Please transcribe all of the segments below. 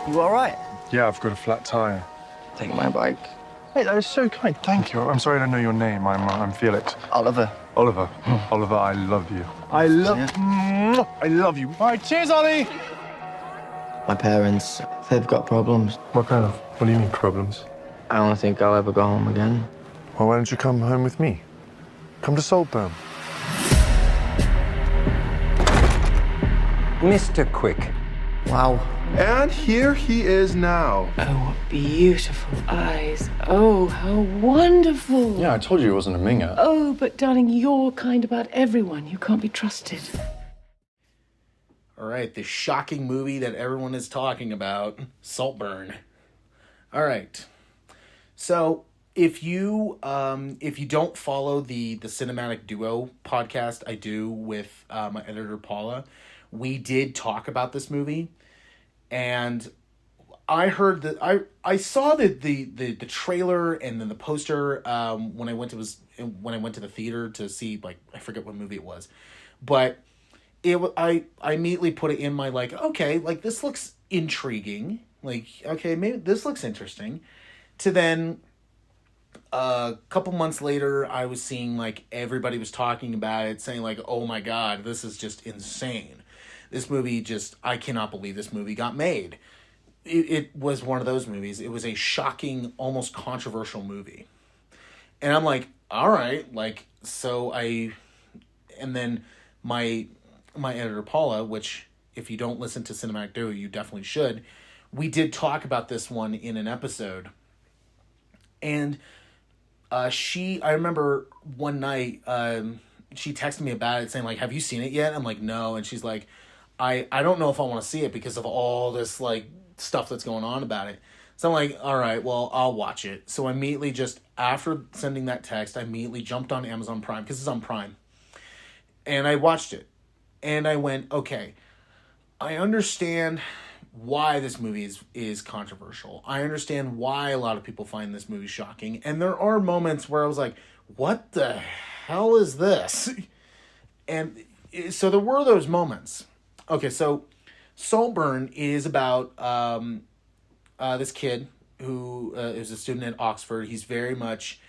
You all right? Yeah, I've got a flat tire. Take my bike. Hey, that is so kind. Thank you. I'm sorry I don't know your name. I'm Felix. Oliver. Oliver. Oliver, I love you. I love you. All right, cheers, Ollie. My parents, they've got problems. What kind of? What do you mean problems? I don't think I'll ever go home again. Well, why don't you come home with me? Come to Saltburn. Mr. Quick. Wow. And here he is now. Oh, what beautiful eyes. Oh, how wonderful. Yeah, I told you it wasn't a minger. Oh, but darling, you're kind about everyone. You can't be trusted. All right, the shocking movie that everyone is talking about, Saltburn. All right. So, if you don't follow the Cinematic Duo podcast I do with my editor Paula, we did talk about this movie, and I heard that I saw the trailer and then the poster when I went to the theater to see, like, I forget what movie it was, but I immediately put it in my, like, okay, like, this looks intriguing, like, okay, maybe this looks interesting, to then a couple months later I was seeing, like, everybody was talking about it, saying, like, oh my god, this is just insane. This movie I cannot believe this movie got made. It was one of those movies. It was a shocking, almost controversial movie. And I'm like, all right, like, and then my editor Paula, which if you don't listen to Cinematic Duo, you definitely should, we did talk about this one in an episode. And I remember one night, she texted me about it saying, like, have you seen it yet? I'm like, no. And she's like, I don't know if I want to see it because of all this, like, stuff that's going on about it. So I'm like, all right, well, I'll watch it. So I immediately, just after sending that text, I immediately jumped on Amazon Prime, because it's on Prime. And I watched it. And I went, okay, I understand why this movie is controversial. I understand why a lot of people find this movie shocking. And there are moments where I was like, what the hell is this? And so there were those moments. Okay, so Saltburn is about this kid who is a student at Oxford. He's very much,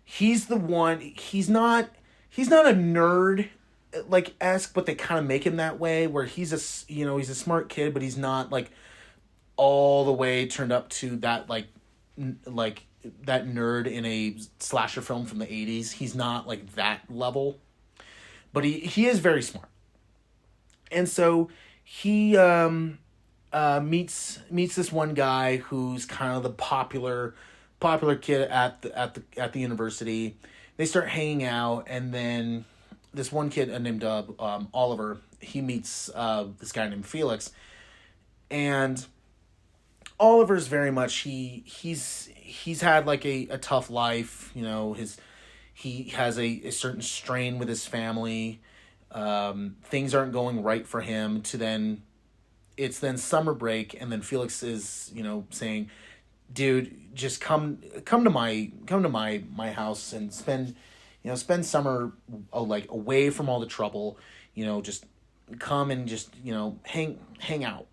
he's the one, he's not a nerd, like, esque, but they kind of make him that way, where he's a smart kid, but he's not, like, all the way turned up to that, like that nerd in a slasher film from the 80s. He's not, like, that level, but he is very smart. And so he meets this one guy who's kind of the popular kid at the university. They start hanging out, and then this one kid named Oliver, he meets this guy named Felix, and Oliver's very much, he's had, like, a tough life, you know, he has a certain strain with his family. Things aren't going right for him. It's then summer break, and then Felix is, you know, saying, dude, just come to my house and spend summer, like, away from all the trouble, you know, just come and just, you know, hang out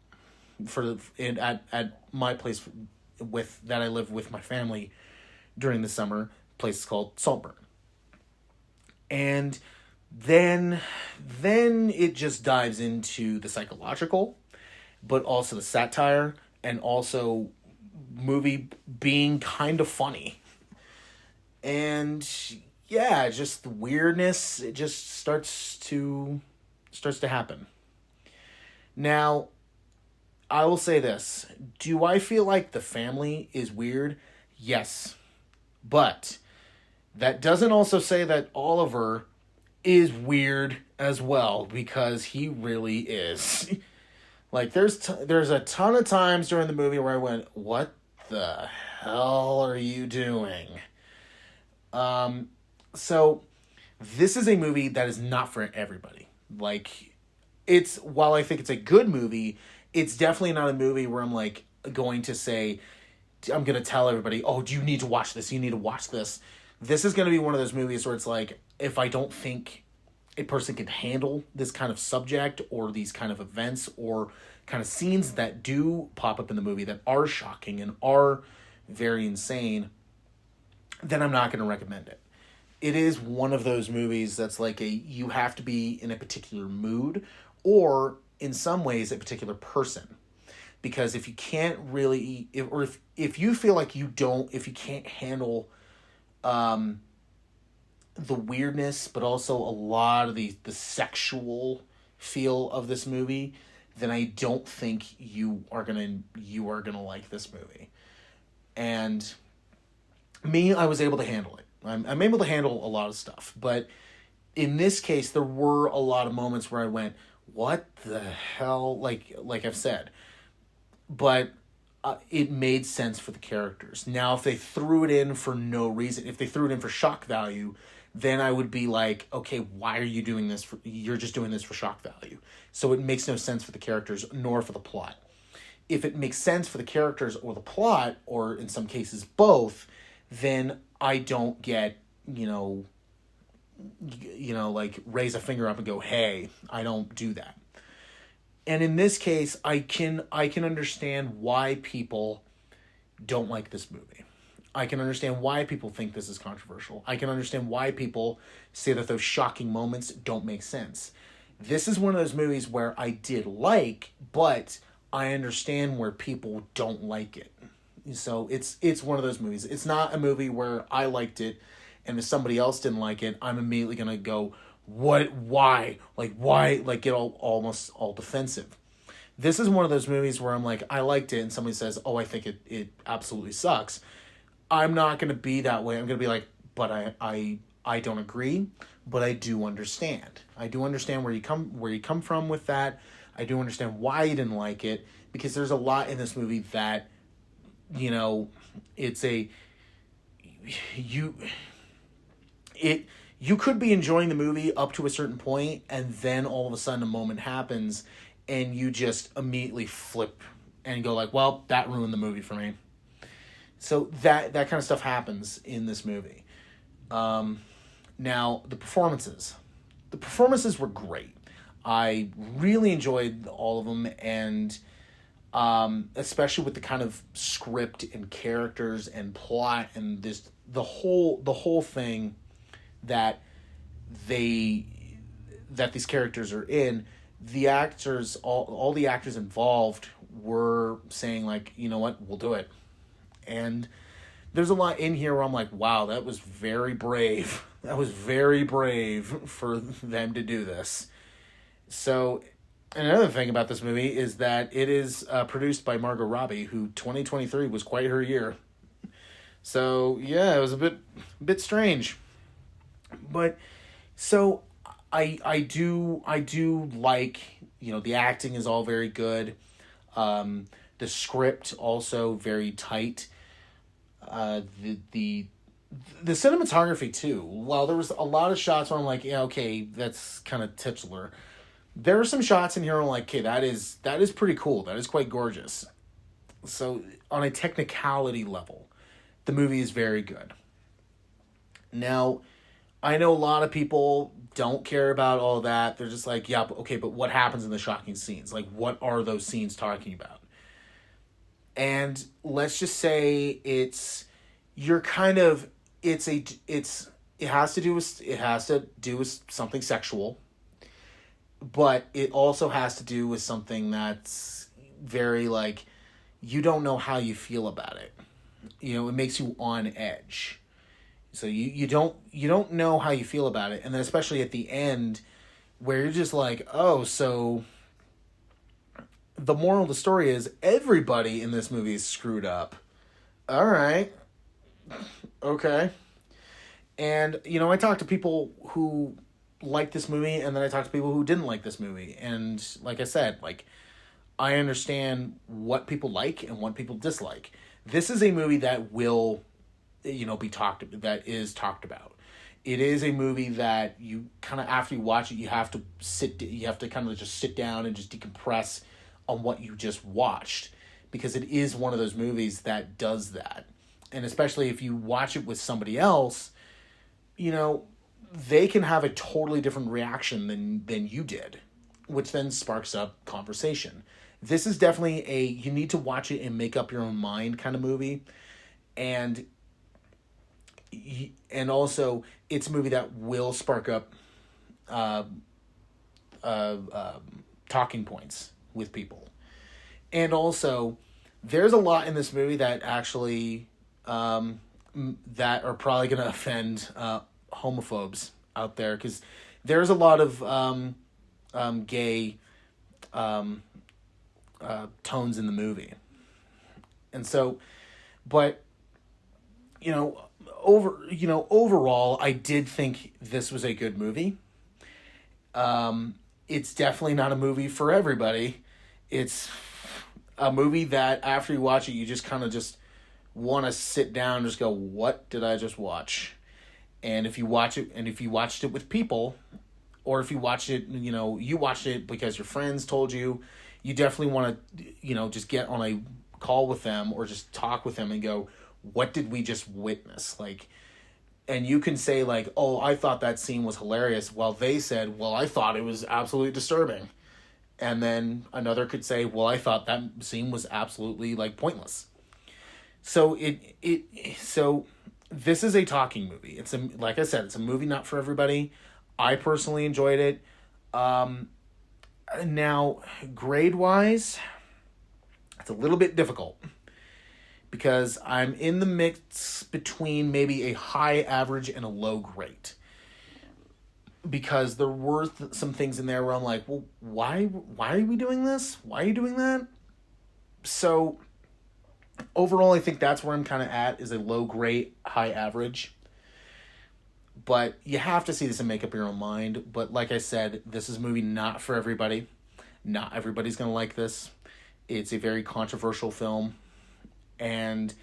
at my place that I live with my family during the summer. Place is called Saltburn. And then it just dives into the psychological, but also the satire, and also movie being kind of funny. And yeah, just the weirdness, it just starts to happen. Now, I will say this. Do I feel like the family is weird? Yes. But that doesn't also say that Oliver is weird as well, because he really is. Like, there's a ton of times during the movie where I went, what the hell are you doing? So this is a movie that is not for everybody. Like, while I think it's a good movie, it's definitely not a movie where I'm, like, going to say, I'm going to tell everybody, oh, you need to watch this, you need to watch this. This is going to be one of those movies where it's like, if I don't think a person can handle this kind of subject or these kind of events or kind of scenes that do pop up in the movie that are shocking and are very insane, then I'm not going to recommend it. It is one of those movies that's like you have to be in a particular mood, or in some ways a particular person. Because if you can't really, if you feel like if you can't handle the weirdness, but also a lot of the sexual feel of this movie, then I don't think you are gonna like this movie. And me, I was able to handle it. I'm able to handle a lot of stuff, but in this case, there were a lot of moments where I went, "What the hell?" Like I've said. But it made sense for the characters. Now, if they threw it in for no reason, if they threw it in for shock value, then I would be like, okay, why are you doing this? You're just doing this for shock value. So it makes no sense for the characters nor for the plot. If it makes sense for the characters or the plot, or in some cases both, then I don't get, like raise a finger up and go, hey, I don't do that. And in this case, I can understand why people don't like this movie. I can understand why people think this is controversial. I can understand why people say that those shocking moments don't make sense. This is one of those movies where I did like, but I understand where people don't like it. So it's one of those movies. It's not a movie where I liked it, and if somebody else didn't like it, I'm immediately going to go, what, why, like get almost all defensive. This is one of those movies where I'm like, I liked it, and somebody says, oh, I think it absolutely sucks. I'm not going to be that way. I'm going to be like, but I don't agree, but I do understand. I do understand where you come from with that. I do understand why you didn't like it, because there's a lot in this movie that, it's you could be enjoying the movie up to a certain point, and then all of a sudden a moment happens and you just immediately flip and go like, well, that ruined the movie for me. So that kind of stuff happens in this movie. Now, the performances were great. I really enjoyed all of them, and especially with the kind of script and characters and plot and the whole thing that these characters are in. The actors, all the actors involved were saying like, you know what, we'll do it. And there's a lot in here where I'm like, wow, that was very brave. That was very brave for them to do this. So, another thing about this movie is that it is produced by Margot Robbie, who 2023 was quite her year. So, yeah, it was a bit strange. But, so, I do like, the acting is all very good. The script also very tight. The cinematography too. While there was a lot of shots where I'm like, yeah, okay, that's kind of titular. There are some shots in here where I'm like, okay, that is pretty cool. That is quite gorgeous. So on a technicality level, the movie is very good. Now, I know a lot of people don't care about all that. They're just like, yeah, okay, but what happens in the shocking scenes? Like, what are those scenes talking about? And let's just say it has to do with something sexual, but it also has to do with something that's very like, you don't know how you feel about it. It makes you on edge. So you don't know how you feel about it, and then especially at the end, where you're just like, oh, so the moral of the story is everybody in this movie is screwed up. All right, okay. And I talked to people who liked this movie, and then I talked to people who didn't like this movie, and like I said, like, I understand what people like and what people dislike. This is a movie that will that is talked about. It is a movie that you kind of, after you watch it, you have to kind of just sit down and just decompress on what you just watched, because it is one of those movies that does that. And especially if you watch it with somebody else, they can have a totally different reaction than you did, which then sparks up conversation. this is definitely you need to watch it and make up your own mind kind of movie. And also it's a movie that will spark up talking points with people. And also there's a lot in this movie that actually that are probably going to offend homophobes out there, because there's a lot of gay tones in the movie. And so, but overall I did think this was a good movie. It's definitely not a movie for everybody. It's a movie that after you watch it, you just kind of just want to sit down and just go, what did I just watch? And if you watch it, and if you watched it with people, or if you watched it, you watched it because your friends told you, you definitely want to, just get on a call with them or just talk with them and go, what did we just witness? And you can say oh, I thought that scene was hilarious. While they said, well, I thought it was absolutely disturbing. And then another could say, well, I thought that scene was absolutely pointless. So so this is a talking movie. It's like I said, it's a movie not for everybody. I personally enjoyed it. Now, grade-wise, it's a little bit difficult because I'm in the mix between maybe a high average and a low grade. Because there were some things in there where I'm like, well, why are we doing this? Why are you doing that? So overall, I think that's where I'm kind of at, is a low grade, high average. But you have to see this and make up your own mind. But like I said, this is a movie not for everybody. Not everybody's going to like this. It's a very controversial film. And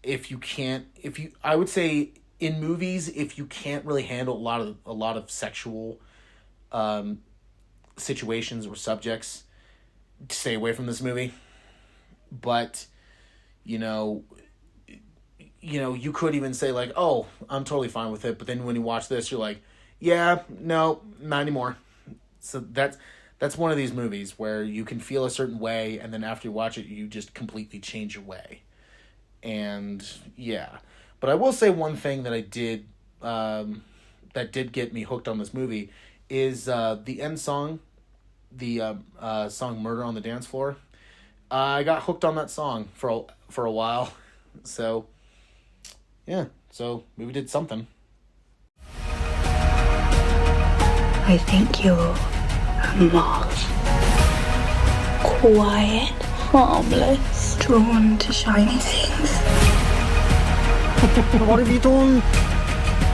I would say in movies, if you can't really handle a lot of sexual situations or subjects, stay away from this movie. But you could even say oh, I'm totally fine with it. But then when you watch this, you're like, yeah, no, not anymore. So that's one of these movies where you can feel a certain way, and then after you watch it, you just completely change your way. And yeah, but I will say one thing that I did that did get me hooked on this movie is the end song, the song "Murder on the Dance Floor." I got hooked on that song for a while, so yeah, so movie did something. I think you're a moth. Quiet, harmless, drawn to shiny things. What have you done?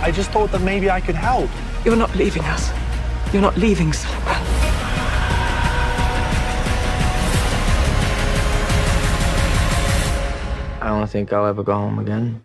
I just thought that maybe I could help. You're not leaving us. You're not leaving Saltburn. I don't think I'll ever go home again.